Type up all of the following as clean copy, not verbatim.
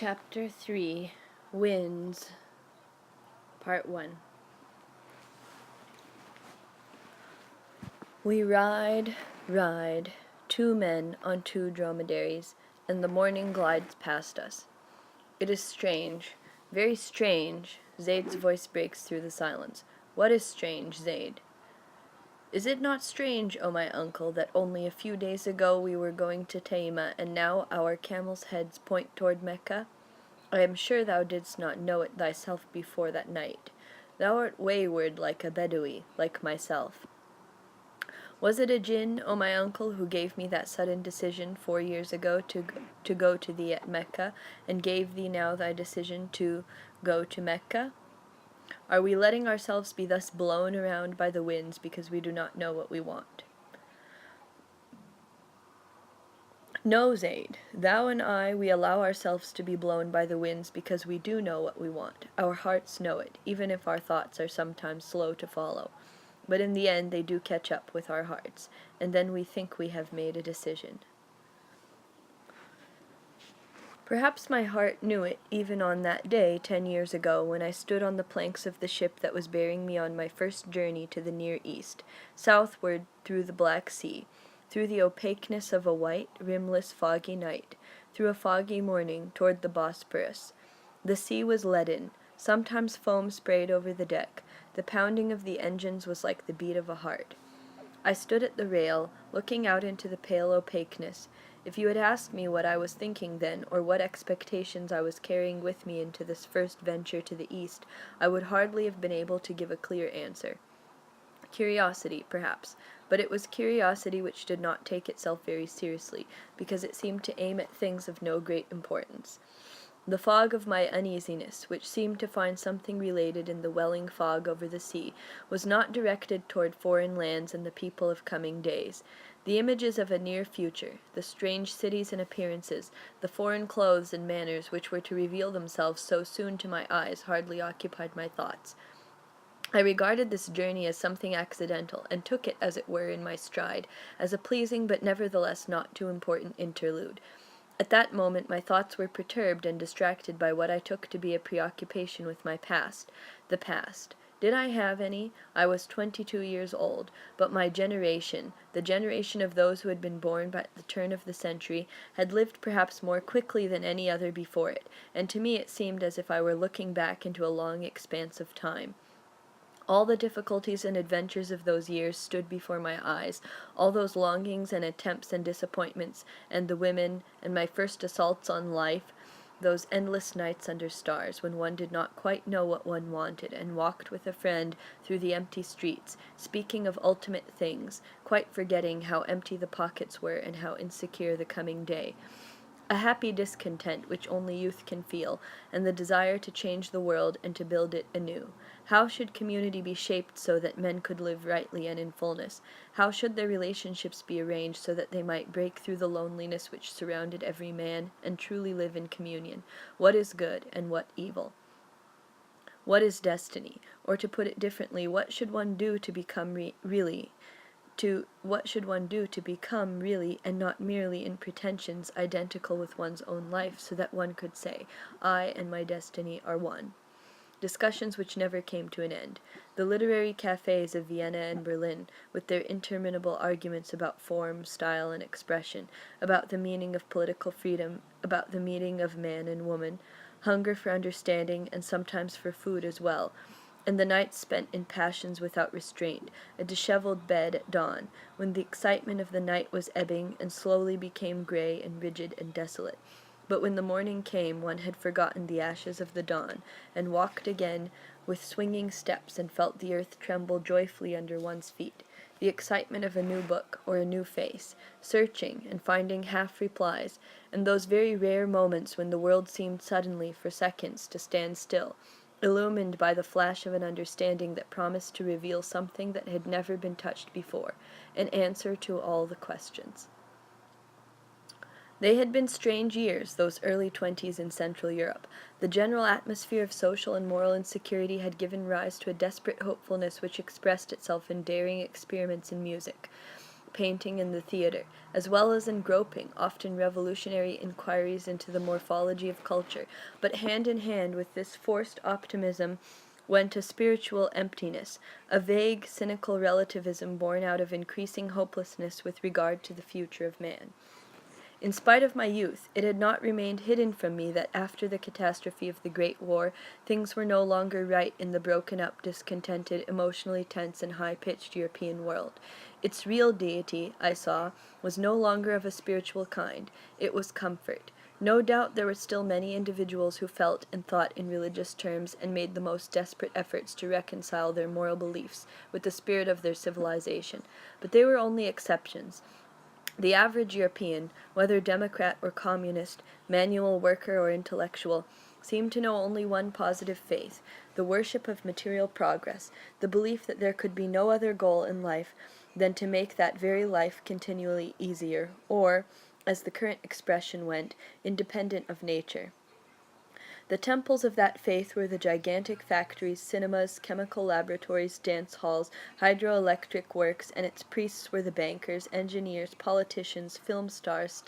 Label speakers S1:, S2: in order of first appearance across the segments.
S1: Chapter 3, Winds, Part 1. We ride, two men on two dromedaries, and the morning glides past us. It is strange, very strange. Zaid's voice breaks through the silence. What is strange, Zaid? Is it not strange, O my uncle, that only a few days ago we were going to Taima, and now our camels' heads point toward Mecca? I am sure thou didst not know it thyself before that night. Thou art wayward like a Bedouin, like myself. Was it a jinn, O my uncle, who gave me that sudden decision 4 years ago to go to thee at Mecca, and gave thee now thy decision to go to Mecca? Are we letting ourselves be thus blown around by the winds because we do not know what we want? No, Zaid, thou and I, we allow ourselves to be blown by the winds because we do know what we want. Our hearts know it, even if our thoughts are sometimes slow to follow. But in the end they do catch up with our hearts, and then we think we have made a decision. Perhaps my heart knew it even on that day 10 years ago when I stood on the planks of the ship that was bearing me on my first journey to the Near East, southward through the Black Sea, through the opaqueness of a white, rimless, foggy night, through a foggy morning toward the Bosporus. The sea was leaden, sometimes foam sprayed over the deck. The pounding of the engines was like the beat of a heart. I stood at the rail, looking out into the pale opaqueness. If you had asked me what I was thinking then, or what expectations I was carrying with me into this first venture to the east, I would hardly have been able to give a clear answer. Curiosity, perhaps, but it was curiosity which did not take itself very seriously, because it seemed to aim at things of no great importance. The fog of my uneasiness, which seemed to find something related in the welling fog over the sea, was not directed toward foreign lands and the people of coming days. The images of a near future, the strange cities and appearances, the foreign clothes and manners which were to reveal themselves so soon to my eyes hardly occupied my thoughts. I regarded this journey as something accidental, and took it, as it were, in my stride, as a pleasing but nevertheless not too important interlude. At that moment my thoughts were perturbed and distracted by what I took to be a preoccupation with my past. The past. Did I have any? I was 22 years old, but my generation, the generation of those who had been born by the turn of the century, had lived perhaps more quickly than any other before it, and to me it seemed as if I were looking back into a long expanse of time. All the difficulties and adventures of those years stood before my eyes, all those longings and attempts and disappointments, and the women, and my first assaults on life, those endless nights under stars, when one did not quite know what one wanted, and walked with a friend through the empty streets, speaking of ultimate things, quite forgetting how empty the pockets were and how insecure the coming day. A happy discontent which only youth can feel, and the desire to change the world and to build it anew. How should community be shaped so that men could live rightly and in fullness? How should their relationships be arranged so that they might break through the loneliness which surrounded every man, and truly live in communion? What is good, and what evil? What is destiny? Or to put it differently, what should one do to become really, and not merely in pretensions, identical with one's own life, so that one could say, I and my destiny are one? Discussions which never came to an end. The literary cafes of Vienna and Berlin, with their interminable arguments about form, style, and expression, about the meaning of political freedom, about the meaning of man and woman, hunger for understanding, and sometimes for food as well, and the nights spent in passions without restraint, a disheveled bed at dawn, when the excitement of the night was ebbing and slowly became gray and rigid and desolate. But when the morning came, one had forgotten the ashes of the dawn, and walked again with swinging steps, and felt the earth tremble joyfully under one's feet. The excitement of a new book, or a new face, searching and finding half-replies, and those very rare moments when the world seemed suddenly, for seconds, to stand still, illumined by the flash of an understanding that promised to reveal something that had never been touched before, an answer to all the questions. They had been strange years, those early 20s in Central Europe. The general atmosphere of social and moral insecurity had given rise to a desperate hopefulness which expressed itself in daring experiments in music. painting, and the theater, as well as in groping, often revolutionary inquiries into the morphology of culture. But hand in hand with this forced optimism went a spiritual emptiness, a vague, cynical relativism born out of increasing hopelessness with regard to the future of man. In spite of my youth, it had not remained hidden from me that after the catastrophe of the Great War, things were no longer right in the broken-up, discontented, emotionally tense, and high-pitched European world. Its real deity, I saw, was no longer of a spiritual kind. It was comfort. No doubt there were still many individuals who felt and thought in religious terms and made the most desperate efforts to reconcile their moral beliefs with the spirit of their civilization, but they were only exceptions. The average European, whether Democrat or Communist, manual worker or intellectual, seemed to know only one positive faith, the worship of material progress, the belief that there could be no other goal in life than to make that very life continually easier, or, as the current expression went, independent of nature. The temples of that faith were the gigantic factories, cinemas, chemical laboratories, dance halls, hydroelectric works, and its priests were the bankers, engineers, politicians, film stars,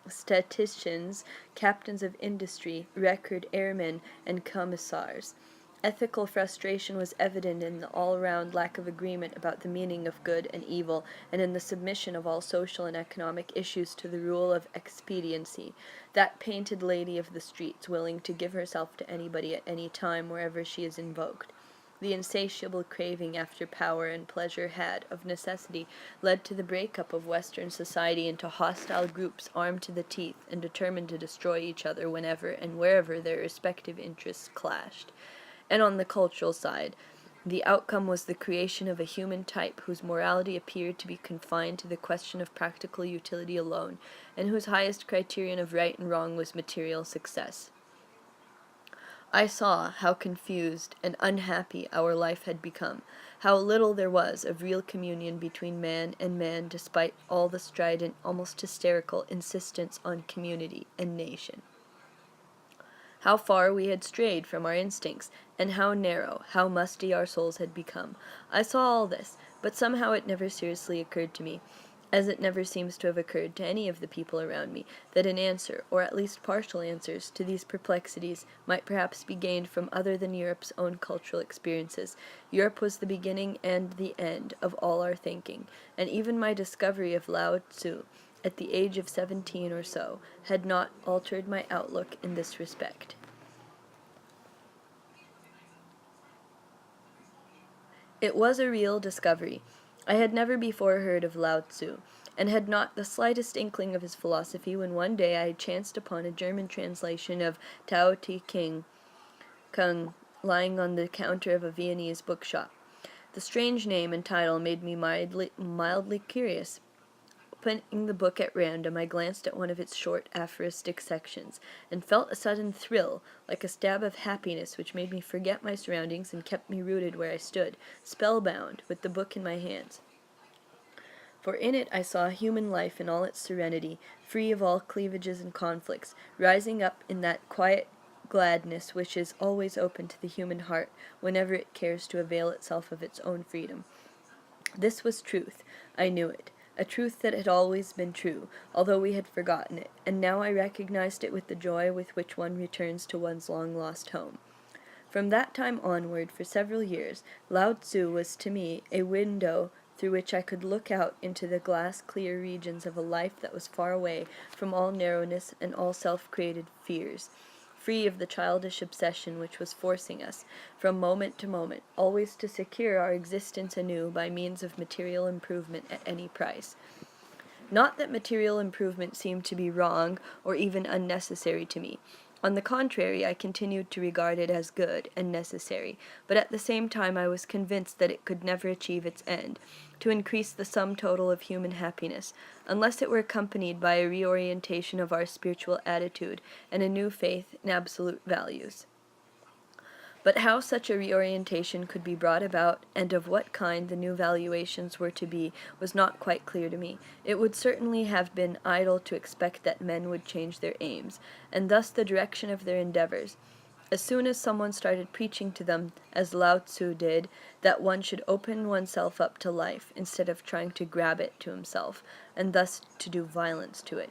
S1: statisticians, captains of industry, record airmen, and commissars. Ethical frustration was evident in the all-round lack of agreement about the meaning of good and evil, and in the submission of all social and economic issues to the rule of expediency, that painted lady of the streets willing to give herself to anybody at any time wherever she is invoked. The insatiable craving after power and pleasure had, of necessity, led to the breakup of Western society into hostile groups armed to the teeth and determined to destroy each other whenever and wherever their respective interests clashed. And on the cultural side, the outcome was the creation of a human type whose morality appeared to be confined to the question of practical utility alone, and whose highest criterion of right and wrong was material success. I saw how confused and unhappy our life had become, how little there was of real communion between man and man despite all the strident, almost hysterical insistence on community and nation. How far we had strayed from our instincts, and how narrow, how musty our souls had become. I saw all this, but somehow it never seriously occurred to me, as it never seems to have occurred to any of the people around me, that an answer, or at least partial answers, to these perplexities might perhaps be gained from other than Europe's own cultural experiences. Europe was the beginning and the end of all our thinking, and even my discovery of Lao Tzu, at the age of 17 or so, had not altered my outlook in this respect. It was a real discovery. I had never before heard of Lao Tzu, and had not the slightest inkling of his philosophy when one day I chanced upon a German translation of Tao Te King Kung lying on the counter of a Viennese bookshop. The strange name and title made me mildly curious. Opening the book at random, I glanced at one of its short aphoristic sections, and felt a sudden thrill, like a stab of happiness, which made me forget my surroundings and kept me rooted where I stood, spellbound, with the book in my hands. For in it I saw human life in all its serenity, free of all cleavages and conflicts, rising up in that quiet gladness which is always open to the human heart whenever it cares to avail itself of its own freedom. This was truth. I knew it. A truth that had always been true, although we had forgotten it, and now I recognized it with the joy with which one returns to one's long-lost home. From that time onward, for several years, Lao Tzu was to me a window through which I could look out into the glass-clear regions of a life that was far away from all narrowness and all self-created fears, free of the childish obsession which was forcing us, from moment to moment, always to secure our existence anew by means of material improvement at any price. Not that material improvement seemed to be wrong or even unnecessary to me. On the contrary, I continued to regard it as good and necessary, but at the same time I was convinced that it could never achieve its end, to increase the sum total of human happiness, unless it were accompanied by a reorientation of our spiritual attitude and a new faith in absolute values. But how such a reorientation could be brought about, and of what kind the new valuations were to be, was not quite clear to me. It would certainly have been idle to expect that men would change their aims, and thus the direction of their endeavors. As soon as someone started preaching to them, as Lao Tzu did, that one should open oneself up to life instead of trying to grab it to himself, and thus to do violence to it.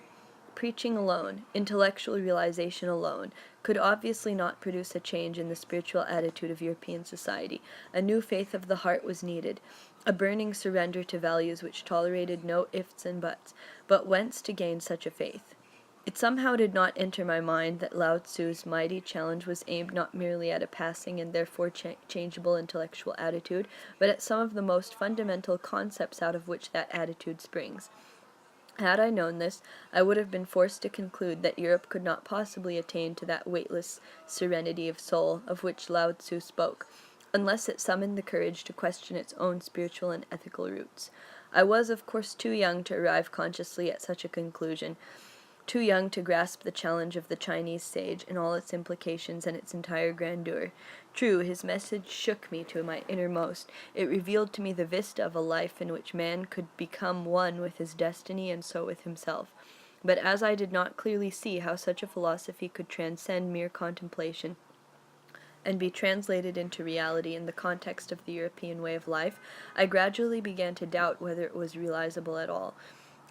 S1: Preaching alone, intellectual realization alone, could obviously not produce a change in the spiritual attitude of European society. A new faith of the heart was needed, a burning surrender to values which tolerated no ifs and buts. But whence to gain such a faith? It somehow did not enter my mind that Lao Tzu's mighty challenge was aimed not merely at a passing and therefore changeable intellectual attitude, but at some of the most fundamental concepts out of which that attitude springs. Had I known this, I would have been forced to conclude that Europe could not possibly attain to that weightless serenity of soul of which Lao Tzu spoke, unless it summoned the courage to question its own spiritual and ethical roots. I was, of course, too young to arrive consciously at such a conclusion, too young to grasp the challenge of the Chinese sage in all its implications and its entire grandeur. True, his message shook me to my innermost. It revealed to me the vista of a life in which man could become one with his destiny and so with himself. But as I did not clearly see how such a philosophy could transcend mere contemplation and be translated into reality in the context of the European way of life, I gradually began to doubt whether it was realizable at all.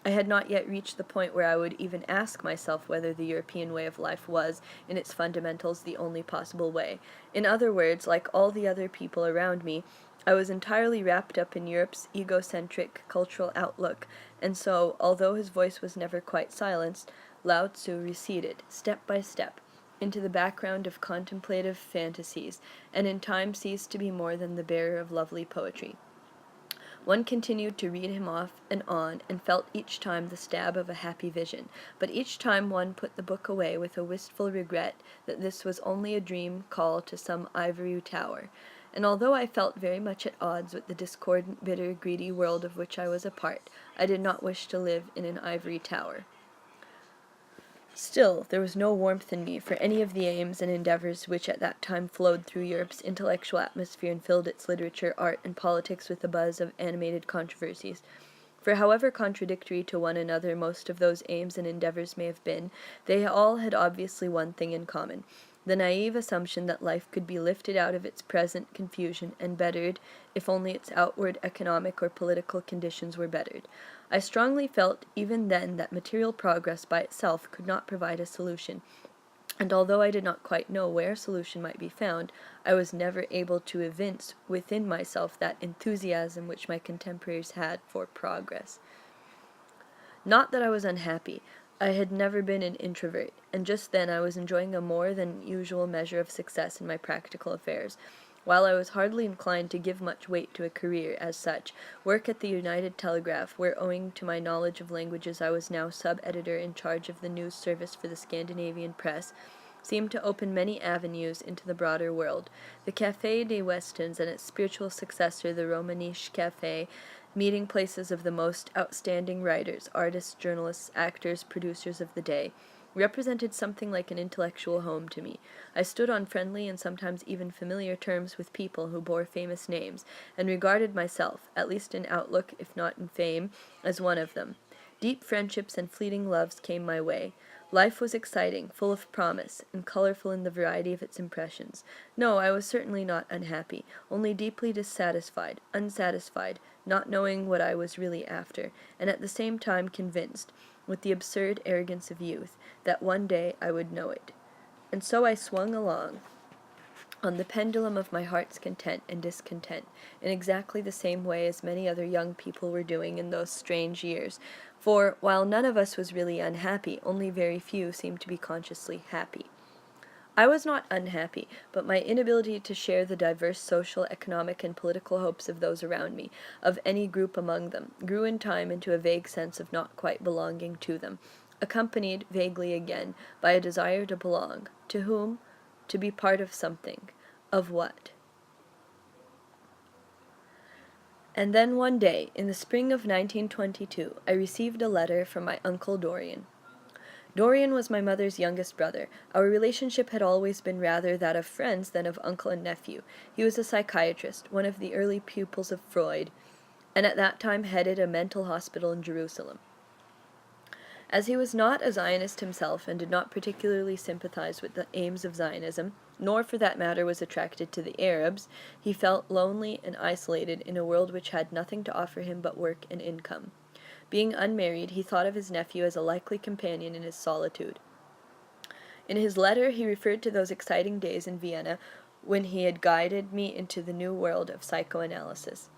S1: I had not yet reached the point where I would even ask myself whether the European way of life was, in its fundamentals, the only possible way. In other words, like all the other people around me, I was entirely wrapped up in Europe's egocentric cultural outlook, and so, although his voice was never quite silenced, Lao Tzu receded, step by step, into the background of contemplative fantasies, and in time ceased to be more than the bearer of lovely poetry. One continued to read him off and on, and felt each time the stab of a happy vision, but each time one put the book away with a wistful regret that this was only a dream call to some ivory tower. And although I felt very much at odds with the discordant, bitter, greedy world of which I was a part, I did not wish to live in an ivory tower. Still, there was no warmth in me for any of the aims and endeavors which at that time flowed through Europe's intellectual atmosphere and filled its literature, art, and politics with the buzz of animated controversies. For however contradictory to one another most of those aims and endeavors may have been, they all had obviously one thing in common: the naive assumption that life could be lifted out of its present confusion and bettered if only its outward economic or political conditions were bettered. I strongly felt even then that material progress by itself could not provide a solution, and although I did not quite know where solution might be found, I was never able to evince within myself that enthusiasm which my contemporaries had for progress. Not that I was unhappy. I had never been an introvert, and just then I was enjoying a more than usual measure of success in my practical affairs. While I was hardly inclined to give much weight to a career as such, work at the United Telegraph, where owing to my knowledge of languages I was now sub-editor in charge of the news service for the Scandinavian press, seemed to open many avenues into the broader world. The Café des Westons and its spiritual successor, the Romanische Café, meeting places of the most outstanding writers, artists, journalists, actors, producers of the day, represented something like an intellectual home to me. I stood on friendly and sometimes even familiar terms with people who bore famous names, and regarded myself, at least in outlook if not in fame, as one of them. Deep friendships and fleeting loves came my way. Life was exciting, full of promise, and colorful in the variety of its impressions. No, I was certainly not unhappy, only deeply dissatisfied, unsatisfied, not knowing what I was really after, and at the same time convinced, with the absurd arrogance of youth, that one day I would know it. And so I swung along on the pendulum of my heart's content and discontent, in exactly the same way as many other young people were doing in those strange years, for, while none of us was really unhappy, only very few seemed to be consciously happy. I was not unhappy, but my inability to share the diverse social, economic, and political hopes of those around me, of any group among them, grew in time into a vague sense of not quite belonging to them, accompanied, vaguely again, by a desire to belong. To whom? To be part of something. Of what? And then one day, in the spring of 1922, I received a letter from my Uncle Dorian. Dorian was my mother's youngest brother. Our relationship had always been rather that of friends than of uncle and nephew. He was a psychiatrist, one of the early pupils of Freud, and at that time headed a mental hospital in Jerusalem. As he was not a Zionist himself and did not particularly sympathize with the aims of Zionism, nor for that matter was attracted to the Arabs, he felt lonely and isolated in a world which had nothing to offer him but work and income. Being unmarried, he thought of his nephew as a likely companion in his solitude. In his letter, he referred to those exciting days in Vienna when he had guided me into the new world of psychoanalysis.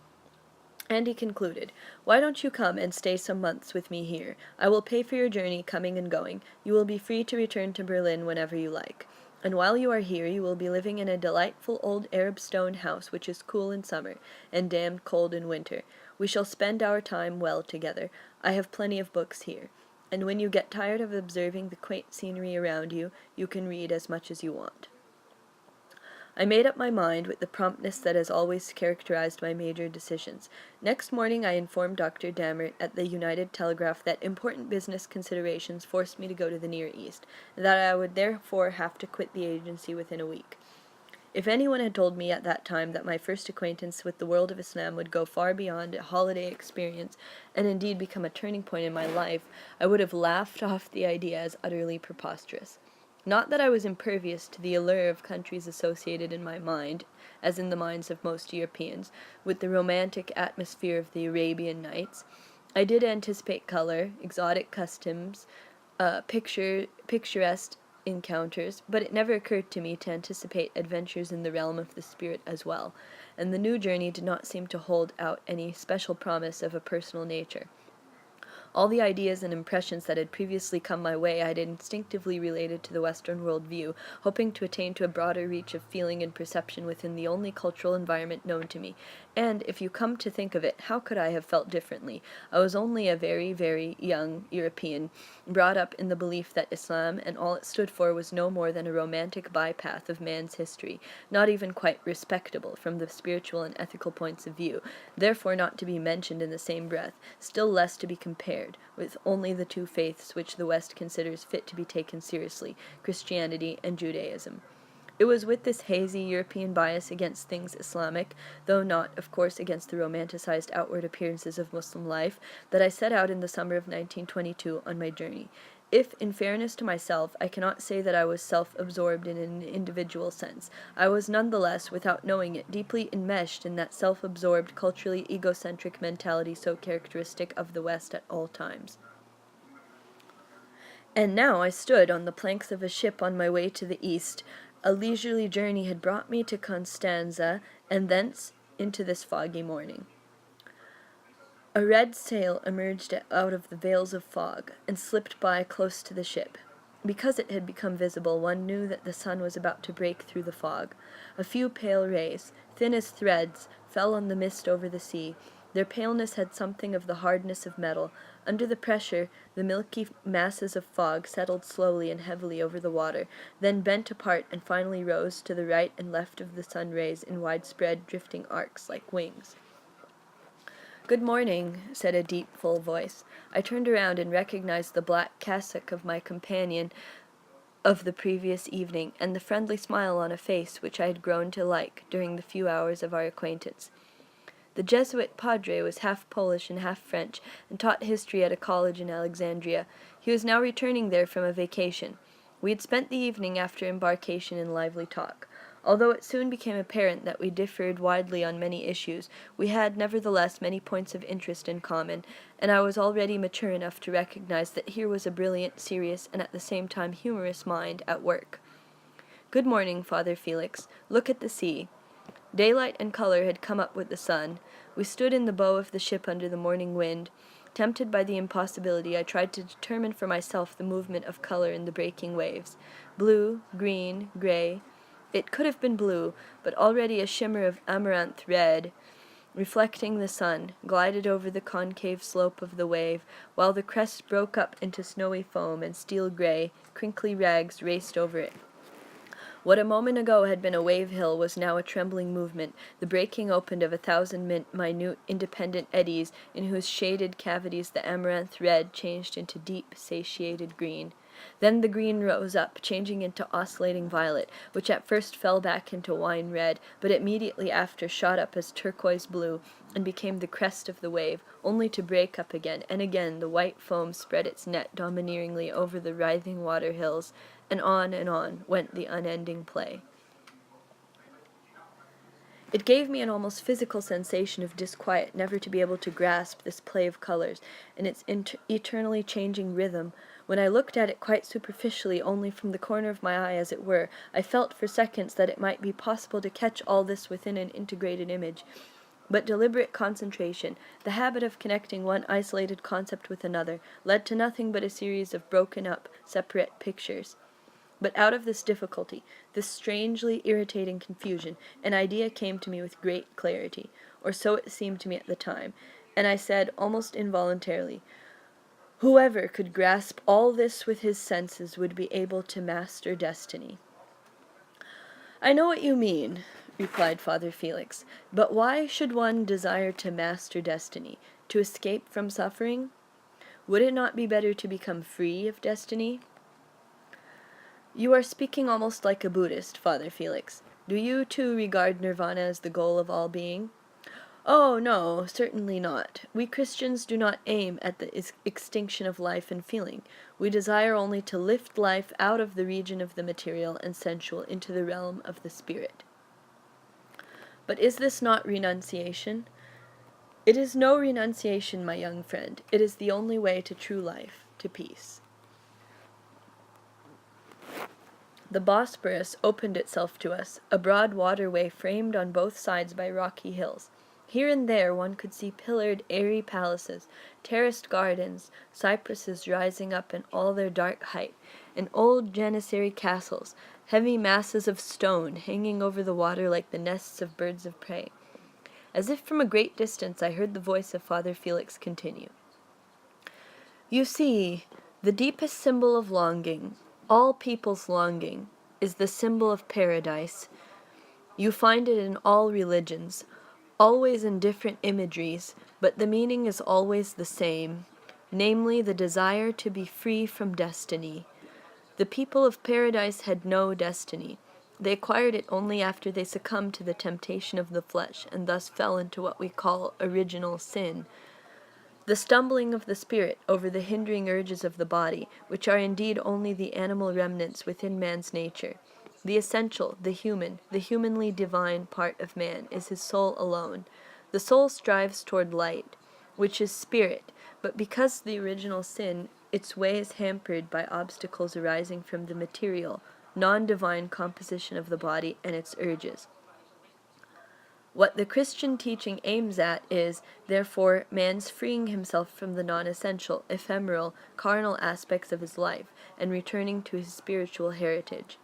S1: And he concluded, "Why don't you come and stay some months with me here? I will pay for your journey coming and going. You will be free to return to Berlin whenever you like. And while you are here, you will be living in a delightful old Arab stone house which is cool in summer and damned cold in winter. We shall spend our time well together. I have plenty of books here. And when you get tired of observing the quaint scenery around you, you can read as much as you want." I made up my mind with the promptness that has always characterized my major decisions. Next morning I informed Dr. Dammert at the United Telegraph that important business considerations forced me to go to the Near East, and that I would therefore have to quit the agency within a week. If anyone had told me at that time that my first acquaintance with the world of Islam would go far beyond a holiday experience, and indeed become a turning point in my life, I would have laughed off the idea as utterly preposterous. Not that I was impervious to the allure of countries associated in my mind, as in the minds of most Europeans, with the romantic atmosphere of the Arabian Nights. I did anticipate color, exotic customs, picturesque encounters, but it never occurred to me to anticipate adventures in the realm of the spirit as well, and the new journey did not seem to hold out any special promise of a personal nature. All the ideas and impressions that had previously come my way I had instinctively related to the Western world view, hoping to attain to a broader reach of feeling and perception within the only cultural environment known to me. And, if you come to think of it, how could I have felt differently? I was only a very, very young European, brought up in the belief that Islam and all it stood for was no more than a romantic bypath of man's history, not even quite respectable from the spiritual and ethical points of view, therefore not to be mentioned in the same breath, still less to be compared with only the two faiths which the West considers fit to be taken seriously, Christianity and Judaism. It was with this hazy European bias against things Islamic, though not, of course, against the romanticized outward appearances of Muslim life, that I set out in the summer of 1922 on my journey. If, in fairness to myself, I cannot say that I was self-absorbed in an individual sense, I was nonetheless, without knowing it, deeply enmeshed in that self-absorbed, culturally egocentric mentality so characteristic of the West at all times. And now I stood on the planks of a ship on my way to the East. A leisurely journey had brought me to Constanza, and thence into this foggy morning. A red sail emerged out of the veils of fog, and slipped by close to the ship. Because it had become visible, one knew that the sun was about to break through the fog. A few pale rays, thin as threads, fell on the mist over the sea. Their paleness had something of the hardness of metal. Under the pressure, the milky masses of fog settled slowly and heavily over the water, then bent apart and finally rose to the right and left of the sun rays in widespread drifting arcs like wings. "Good morning," said a deep, full voice. I turned around and recognized the black cassock of my companion of the previous evening, and the friendly smile on a face which I had grown to like during the few hours of our acquaintance. The Jesuit padre was half Polish and half French, and taught history at a college in Alexandria. He was now returning there from a vacation. We had spent the evening after embarkation in lively talk. Although it soon became apparent that we differed widely on many issues, we had nevertheless many points of interest in common, and I was already mature enough to recognize that here was a brilliant, serious, and at the same time humorous mind at work. "Good morning, Father Felix. Look at the sea." Daylight and color had come up with the sun. We stood in the bow of the ship under the morning wind. Tempted by the impossibility, I tried to determine for myself the movement of color in the breaking waves. Blue, green, gray. It could have been blue, but already a shimmer of amaranth red, reflecting the sun, glided over the concave slope of the wave, while the crest broke up into snowy foam, and steel gray, crinkly rags raced over it. What a moment ago had been a wave hill was now a trembling movement, the breaking open of 1,000 minute independent eddies, in whose shaded cavities the amaranth red changed into deep, satiated green. Then the green rose up, changing into oscillating violet, which at first fell back into wine red, but immediately after shot up as turquoise blue, and became the crest of the wave, only to break up again, and again the white foam spread its net domineeringly over the writhing water hills, and on went the unending play. It gave me an almost physical sensation of disquiet never to be able to grasp this play of colors and its eternally changing rhythm. When I looked at it quite superficially, only from the corner of my eye as it were, I felt for seconds that it might be possible to catch all this within an integrated image. But deliberate concentration, the habit of connecting one isolated concept with another, led to nothing but a series of broken up, separate pictures. But out of this difficulty, this strangely irritating confusion, an idea came to me with great clarity, or so it seemed to me at the time, and I said, almost involuntarily, "Whoever could grasp all this with his senses would be able to master destiny." "I know what you mean," replied Father Felix, "but why should one desire to master destiny? To escape from suffering? Would it not be better to become free of destiny?" "You are speaking almost like a Buddhist, Father Felix. Do you, too, regard nirvana as the goal of all being?" "Oh, no, certainly not. We Christians do not aim at the extinction of life and feeling. We desire only to lift life out of the region of the material and sensual into the realm of the spirit." "But is this not renunciation?" "It is no renunciation, my young friend. It is the only way to true life, to peace." The Bosporus opened itself to us, a broad waterway framed on both sides by rocky hills. Here and there one could see pillared, airy palaces, terraced gardens, cypresses rising up in all their dark height, and old janissary castles, heavy masses of stone hanging over the water like the nests of birds of prey. As if from a great distance I heard the voice of Father Felix continue. "You see, the deepest symbol of longing, all people's longing, is the symbol of paradise. You find it in all religions, always in different imageries, but the meaning is always the same, namely the desire to be free from destiny. The people of paradise had no destiny. They acquired it only after they succumbed to the temptation of the flesh, and thus fell into what we call original sin, the stumbling of the spirit over the hindering urges of the body, which are indeed only the animal remnants within man's nature. The essential, the humanly divine part of man is his soul alone. The soul strives toward light, which is spirit, but because the original sin, its way is hampered by obstacles arising from the material, non-divine composition of the body and its urges. What the Christian teaching aims at is, therefore, man's freeing himself from the non-essential, ephemeral, carnal aspects of his life, and returning to his spiritual heritage.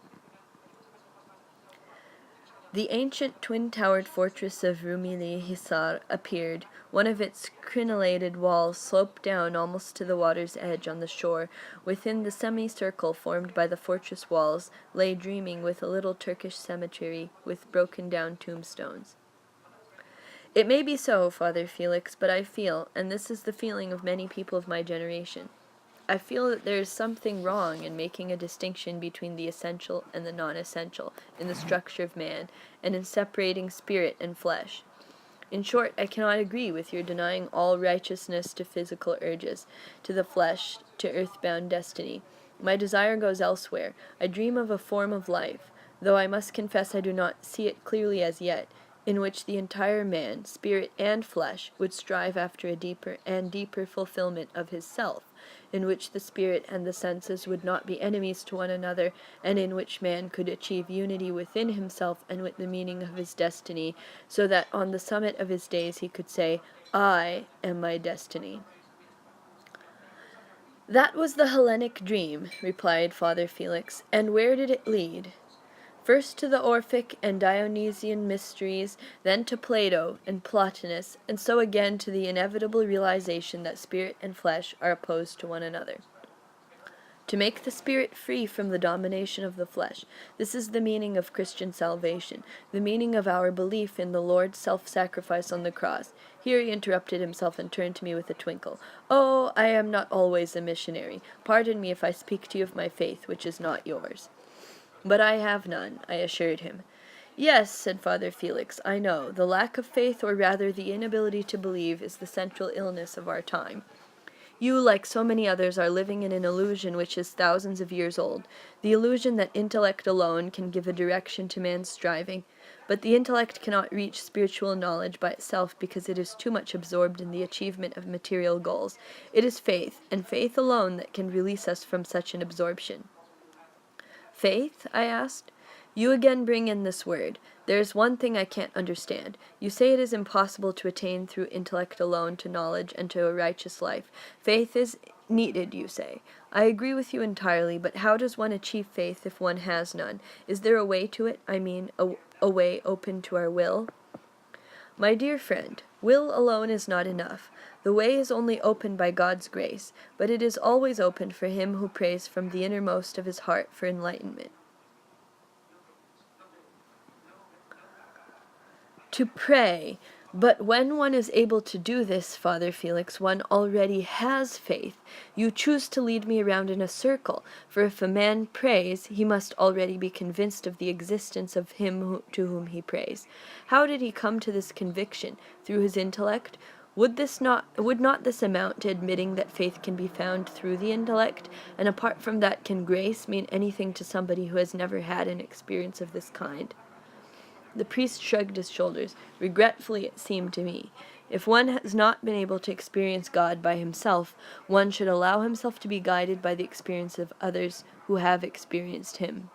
S1: The ancient twin-towered fortress of Rumili Hisar appeared. One of its crenellated walls sloped down almost to the water's edge on the shore. Within the semicircle formed by the fortress walls lay dreaming with a little Turkish cemetery with broken-down tombstones. It may be so, Father Felix, but I feel, and this is the feeling of many people of my generation, I feel that there is something wrong in making a distinction between the essential and the non-essential in the structure of man, and in separating spirit and flesh. In short, I cannot agree with your denying all righteousness to physical urges, to the flesh, to earthbound destiny. My desire goes elsewhere. I dream of a form of life, though I must confess I do not see it clearly as yet, in which the entire man, spirit and flesh, would strive after a deeper and deeper fulfillment of his self, in which the spirit and the senses would not be enemies to one another, and in which man could achieve unity within himself and with the meaning of his destiny, so that on the summit of his days he could say, "I am my destiny." "That was the Hellenic dream," replied Father Felix, "and where did it lead?" "First to the Orphic and Dionysian mysteries, then to Plato and Plotinus, and so again to the inevitable realization that spirit and flesh are opposed to one another. To make the spirit free from the domination of the flesh, this is the meaning of Christian salvation, the meaning of our belief in the Lord's self-sacrifice on the cross. Here he interrupted himself and turned to me with a twinkle. "Oh, I am not always a missionary. Pardon me if I speak to you of my faith, which is not yours." "But I have none," I assured him. "Yes," said Father Felix, "I know. The lack of faith, or rather the inability to believe, is the central illness of our time. You, like so many others, are living in an illusion which is thousands of years old, the illusion that intellect alone can give a direction to man's striving. But the intellect cannot reach spiritual knowledge by itself because it is too much absorbed in the achievement of material goals. It is faith, and faith alone, that can release us from such an absorption." "Faith?" I asked. "You again bring in this word. There is one thing I can't understand. You say it is impossible to attain through intellect alone to knowledge and to a righteous life. Faith is needed, you say. I agree with you entirely, but how does one achieve faith if one has none? Is there a way to it? I mean, a way open to our will?" "My dear friend, will alone is not enough. The way is only opened by God's grace, but it is always opened for him who prays from the innermost of his heart for enlightenment." To pray! But when one is able to do this, Father Felix, one already has faith. You choose to lead me around in a circle, for if a man prays, he must already be convinced of the existence of him to whom he prays. How did he come to this conviction? Through his intellect? Would not this amount to admitting that faith can be found through the intellect? And apart from that, can grace mean anything to somebody who has never had an experience of this kind? The priest shrugged his shoulders. Regretfully, it seemed to me, if one has not been able to experience God by himself, one should allow himself to be guided by the experience of others who have experienced him.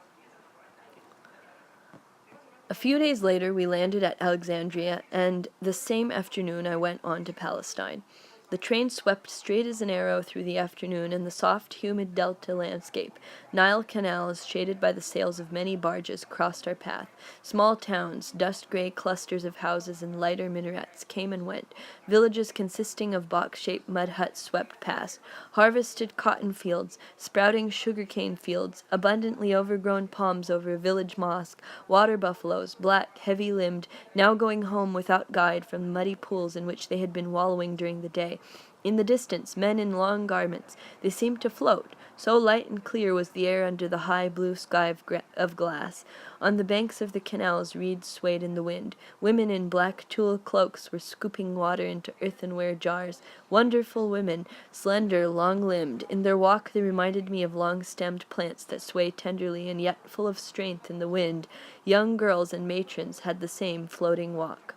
S1: A few days later we landed at Alexandria, and the same afternoon I went on to Palestine. The train swept straight as an arrow through the afternoon, and the soft, humid delta landscape, Nile canals shaded by the sails of many barges, crossed our path. Small towns, dust-gray clusters of houses and lighter minarets, came and went. Villages consisting of box-shaped mud huts swept past. Harvested cotton fields, sprouting sugar-cane fields, abundantly overgrown palms over a village mosque, water buffaloes, black, heavy-limbed, now going home without guide from the muddy pools in which they had been wallowing during the day. In the distance, men in long garments. They seemed to float. So light and clear was the air under the high blue sky of glass. On the banks of the canals, reeds swayed in the wind. Women in black tulle cloaks were scooping water into earthenware jars. Wonderful women, slender, long-limbed. In their walk they reminded me of long-stemmed plants that sway tenderly and yet full of strength in the wind. Young girls and matrons had the same floating walk.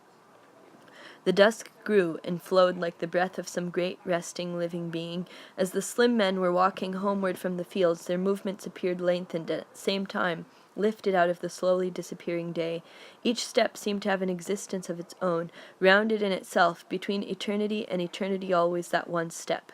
S1: The dusk grew and flowed like the breath of some great, resting, living being. As the slim men were walking homeward from the fields, their movements appeared lengthened at the same time, lifted out of the slowly disappearing day. Each step seemed to have an existence of its own, rounded in itself, between eternity and eternity always that one step.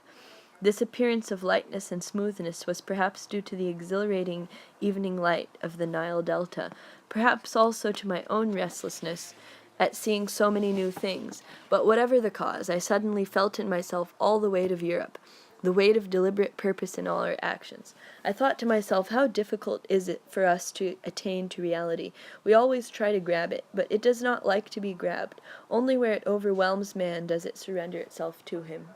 S1: This appearance of lightness and smoothness was perhaps due to the exhilarating evening light of the Nile delta, perhaps also to my own restlessness at seeing so many new things. But whatever the cause, I suddenly felt in myself all the weight of Europe, the weight of deliberate purpose in all our actions. I thought to myself, how difficult is it for us to attain to reality? We always try to grab it, but it does not like to be grabbed. Only where it overwhelms man does it surrender itself to him.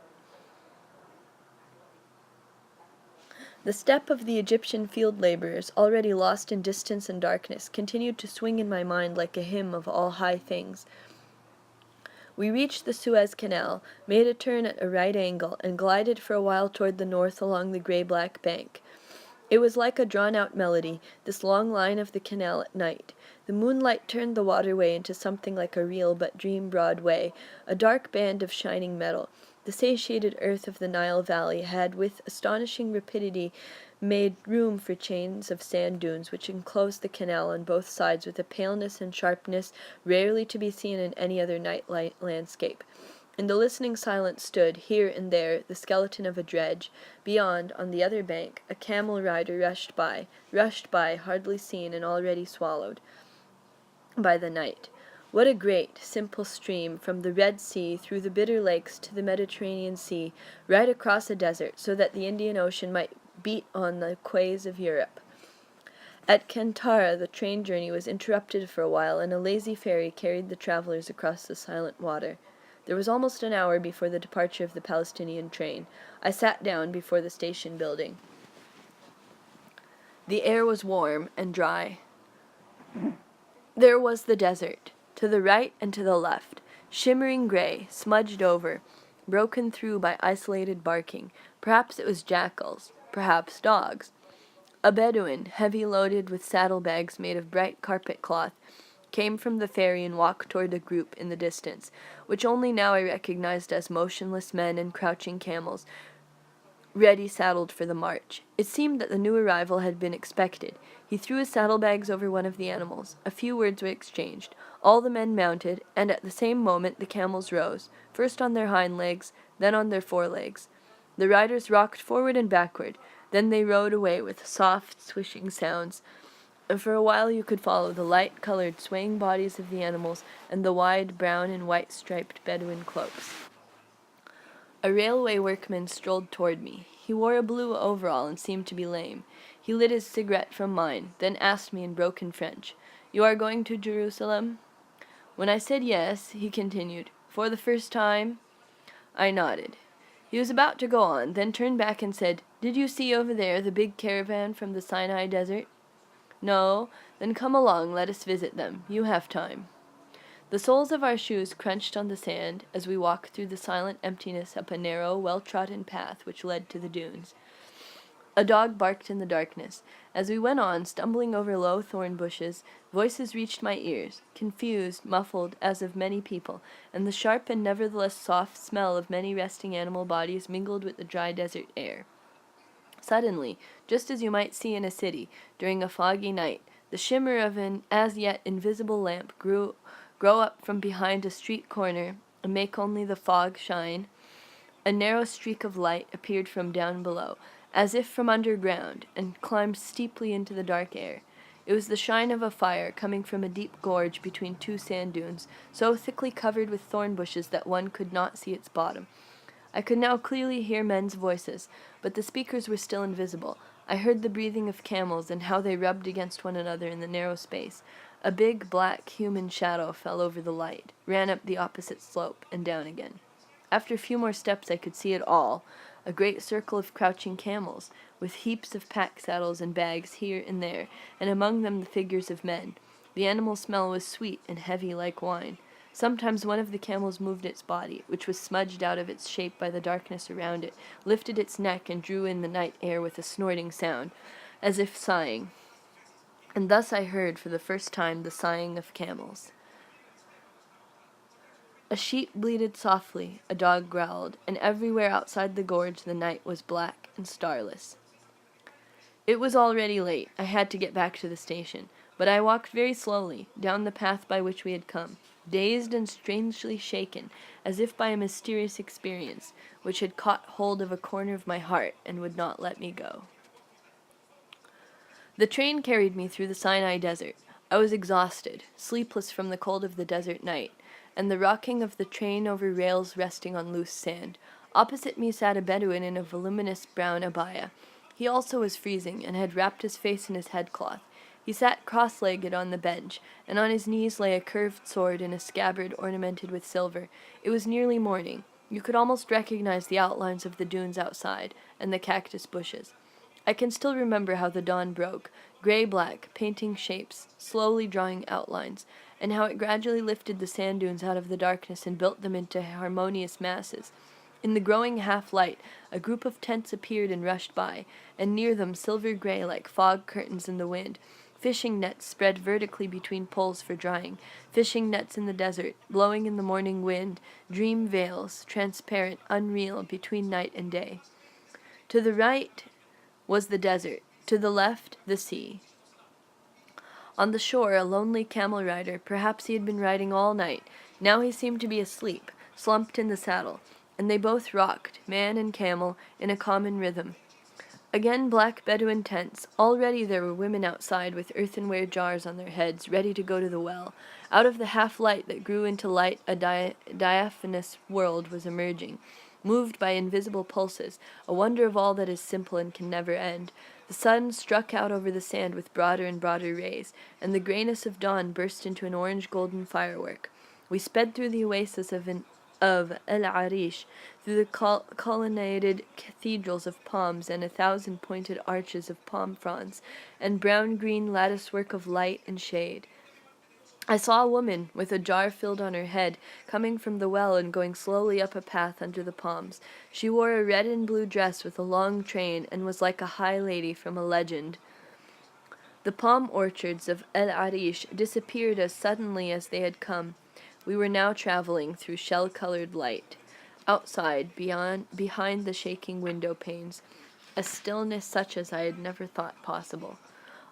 S1: The step of the Egyptian field laborers, already lost in distance and darkness, continued to swing in my mind like a hymn of all high things. We reached the Suez Canal, made a turn at a right angle, and glided for a while toward the north along the gray-black bank. It was like a drawn-out melody, this long line of the canal at night. The moonlight turned the waterway into something like a real but dream-broad way, a dark band of shining metal. The satiated earth of the Nile Valley had, with astonishing rapidity, made room for chains of sand dunes which enclosed the canal on both sides with a paleness and sharpness rarely to be seen in any other night landscape. In the listening silence stood, here and there, the skeleton of a dredge. Beyond, on the other bank, a camel rider rushed by, hardly seen and already swallowed by the night. What a great, simple stream, from the Red Sea, through the bitter lakes to the Mediterranean Sea, right across a desert, so that the Indian Ocean might beat on the quays of Europe. At Kantara the train journey was interrupted for a while, and a lazy ferry carried the travelers across the silent water. There was almost an hour before the departure of the Palestinian train. I sat down before the station building. The air was warm and dry. There was the desert, to the right and to the left, shimmering gray, smudged over, broken through by isolated barking. Perhaps it was jackals, perhaps dogs. A Bedouin, heavy loaded with saddlebags made of bright carpet cloth, came from the ferry and walked toward a group in the distance, which only now I recognized as motionless men and crouching camels, ready saddled for the march. It seemed that the new arrival had been expected. He threw his saddlebags over one of the animals. A few words were exchanged. All the men mounted, and at the same moment the camels rose, first on their hind legs, then on their forelegs. The riders rocked forward and backward. Then they rode away with soft, swishing sounds, and for a while you could follow the light-colored, swaying bodies of the animals and the wide brown and white-striped Bedouin cloaks. A railway workman strolled toward me. He wore a blue overall and seemed to be lame. He lit his cigarette from mine, then asked me in broken French, "You are going to Jerusalem?" When I said yes, he continued, "For the first time?" I nodded. He was about to go on, then turned back and said, "Did you see over there the big caravan from the Sinai desert?" "No." "Then come along, let us visit them. You have time." The soles of our shoes crunched on the sand as we walked through the silent emptiness up a narrow, well-trodden path which led to the dunes. A dog barked in the darkness. As we went on, stumbling over low thorn bushes, voices reached my ears, confused, muffled, as of many people, and the sharp and nevertheless soft smell of many resting animal bodies mingled with the dry desert air. Suddenly, just as you might see in a city, during a foggy night, the shimmer of an as-yet invisible lamp grow up from behind a street corner and make only the fog shine. A narrow streak of light appeared from down below, as if from underground, and climbed steeply into the dark air. It was the shine of a fire coming from a deep gorge between two sand dunes, so thickly covered with thorn bushes that one could not see its bottom. I could now clearly hear men's voices, but the speakers were still invisible. I heard the breathing of camels and how they rubbed against one another in the narrow space. A big, black, human shadow fell over the light, ran up the opposite slope, and down again. After a few more steps I could see it all, a great circle of crouching camels, with heaps of pack saddles and bags here and there, and among them the figures of men. The animal smell was sweet and heavy like wine. Sometimes one of the camels moved its body, which was smudged out of its shape by the darkness around it, lifted its neck and drew in the night air with a snorting sound, as if sighing. And thus I heard for the first time the sighing of camels. A sheep bleated softly, a dog growled, and everywhere outside the gorge the night was black and starless. It was already late. I had to get back to the station, but I walked very slowly, down the path by which we had come, dazed and strangely shaken, as if by a mysterious experience, which had caught hold of a corner of my heart and would not let me go. The train carried me through the Sinai desert. I was exhausted, sleepless from the cold of the desert night, and the rocking of the train over rails resting on loose sand. Opposite me sat a Bedouin in a voluminous brown abaya. He also was freezing, and had wrapped his face in his headcloth. He sat cross-legged on the bench, and on his knees lay a curved sword in a scabbard ornamented with silver. It was nearly morning. You could almost recognize the outlines of the dunes outside, and the cactus bushes. I can still remember how the dawn broke, gray-black, painting shapes, slowly drawing outlines, and how it gradually lifted the sand dunes out of the darkness and built them into harmonious masses. In the growing half-light, a group of tents appeared and rushed by, and near them, silver-gray like fog curtains in the wind, fishing nets spread vertically between poles for drying, fishing nets in the desert, blowing in the morning wind, dream veils, transparent, unreal, between night and day. To the right was the desert, to the left the sea. On the shore, a lonely camel rider, perhaps he had been riding all night. Now he seemed to be asleep, slumped in the saddle, and they both rocked, man and camel, in a common rhythm. Again black Bedouin tents. Already there were women outside with earthenware jars on their heads, ready to go to the well. Out of the half-light that grew into light a diaphanous world was emerging, moved by invisible pulses, a wonder of all that is simple and can never end. The sun struck out over the sand with broader and broader rays, and the grayness of dawn burst into an orange-golden firework. We sped through the oasis of of El Arish, through the colonnaded cathedrals of palms and 1,000 pointed arches of palm fronds, and brown-green latticework of light and shade. I saw a woman, with a jar filled on her head, coming from the well and going slowly up a path under the palms. She wore a red and blue dress with a long train, and was like a high lady from a legend. The palm orchards of El Arish disappeared as suddenly as they had come. We were now traveling through shell-colored light. Outside, behind the shaking window panes, a stillness such as I had never thought possible.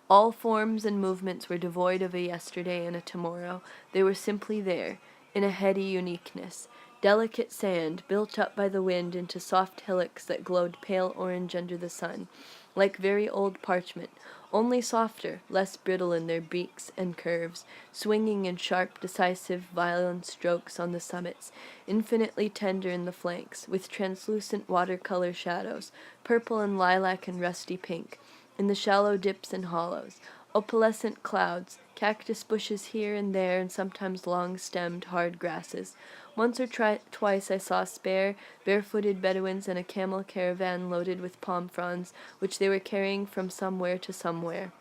S1: All forms and movements were devoid of a yesterday and a tomorrow. They were simply there, in a heady uniqueness. Delicate sand, built up by the wind into soft hillocks that glowed pale orange under the sun, like very old parchment, only softer, less brittle in their beaks and curves, swinging in sharp, decisive, violent strokes on the summits, infinitely tender in the flanks, with translucent watercolor shadows, purple and lilac and rusty pink, in the shallow dips and hollows, opalescent clouds, cactus bushes here and there, and sometimes long-stemmed hard grasses. Once or twice I saw spare, barefooted Bedouins and a camel caravan loaded with palm fronds, which they were carrying from somewhere to somewhere.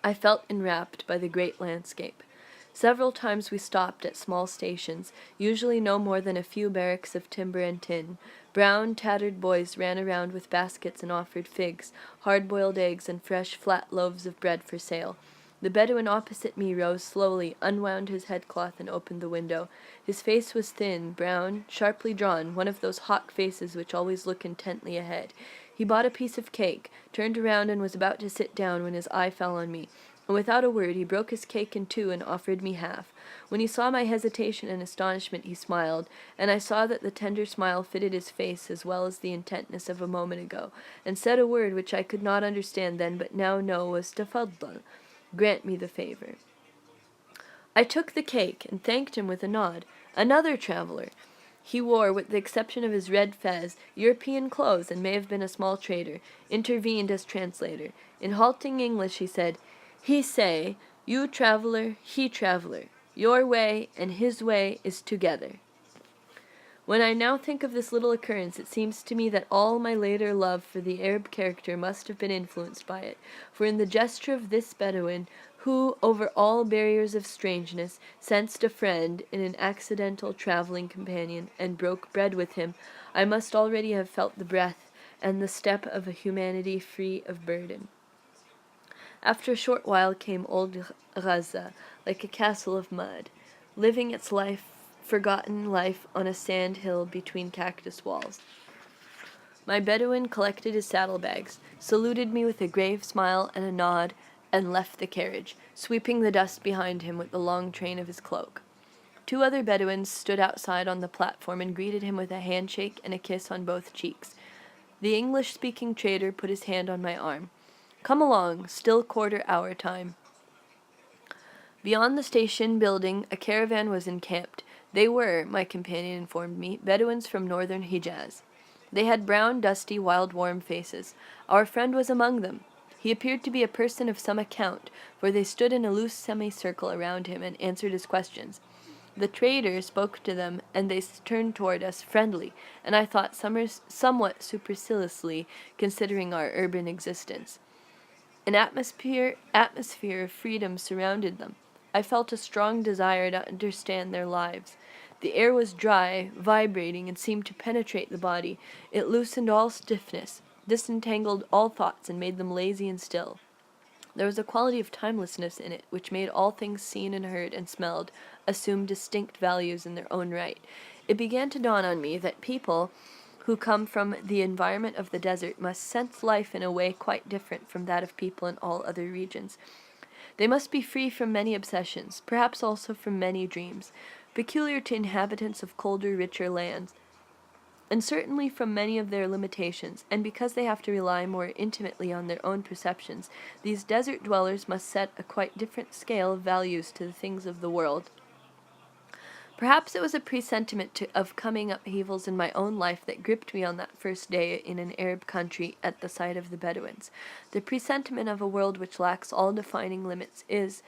S1: I felt enwrapped by the great landscape. Several times we stopped at small stations, usually no more than a few barracks of timber and tin. Brown, tattered boys ran around with baskets and offered figs, hard-boiled eggs, and fresh, flat loaves of bread for sale. The Bedouin opposite me rose slowly, unwound his headcloth, and opened the window. His face was thin, brown, sharply drawn, one of those hawk faces which always look intently ahead. He bought a piece of cake, turned around, and was about to sit down when his eye fell on me. And without a word he broke his cake in two and offered me half. When he saw my hesitation and astonishment he smiled, and I saw that the tender smile fitted his face as well as the intentness of a moment ago, and said a word which I could not understand then but now know was tafaddal, grant me the favor. I took the cake and thanked him with a nod. Another traveler. He wore, with the exception of his red fez, European clothes, and may have been a small trader, intervened as translator. In halting English he said, "He say, you traveler, he traveler. Your way and his way is together." When I now think of this little occurrence, it seems to me that all my later love for the Arab character must have been influenced by it, for in the gesture of this Bedouin, who, over all barriers of strangeness, sensed a friend in an accidental travelling companion, and broke bread with him, I must already have felt the breath and the step of a humanity free of burden. After a short while came old Gaza, like a castle of mud, living its forgotten life on a sand hill between cactus walls. My Bedouin collected his saddlebags, saluted me with a grave smile and a nod, and left the carriage, sweeping the dust behind him with the long train of his cloak. Two other Bedouins stood outside on the platform and greeted him with a handshake and a kiss on both cheeks. The English-speaking trader put his hand on my arm. "Come along, still quarter-hour time." Beyond the station building, a caravan was encamped. They were, my companion informed me, Bedouins from northern Hijaz. They had brown, dusty, wild, warm faces. Our friend was among them. He appeared to be a person of some account, for they stood in a loose semicircle around him and answered his questions. The trader spoke to them, and they turned toward us, friendly, and I thought somewhat superciliously, considering our urban existence. An atmosphere of freedom surrounded them. I felt a strong desire to understand their lives. The air was dry, vibrating, and seemed to penetrate the body. It loosened all stiffness, disentangled all thoughts, and made them lazy and still. There was a quality of timelessness in it which made all things seen and heard and smelled assume distinct values in their own right. It began to dawn on me that people who come from the environment of the desert must sense life in a way quite different from that of people in all other regions. They must be free from many obsessions, perhaps also from many dreams, peculiar to inhabitants of colder, richer lands, and certainly from many of their limitations, and because they have to rely more intimately on their own perceptions, these desert dwellers must set a quite different scale of values to the things of the world. Perhaps it was a presentiment of coming upheavals in my own life that gripped me on that first day in an Arab country at the sight of the Bedouins. The presentiment of a world which lacks all defining limits is,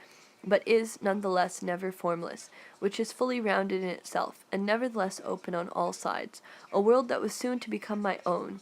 S1: but is nonetheless never formless, which is fully rounded in itself, and nevertheless open on all sides, a world that was soon to become my own.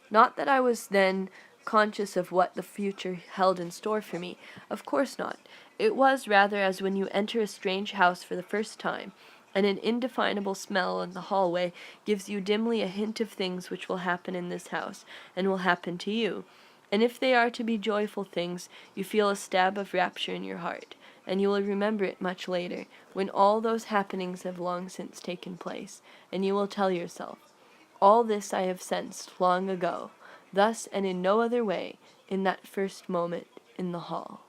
S1: Not that I was then conscious of what the future held in store for me. Of course not. It was rather as when you enter a strange house for the first time, and an indefinable smell in the hallway gives you dimly a hint of things which will happen in this house, and will happen to you. And if they are to be joyful things, you feel a stab of rapture in your heart, and you will remember it much later, when all those happenings have long since taken place, and you will tell yourself, all this I have sensed long ago, thus and in no other way, in that first moment in the hall.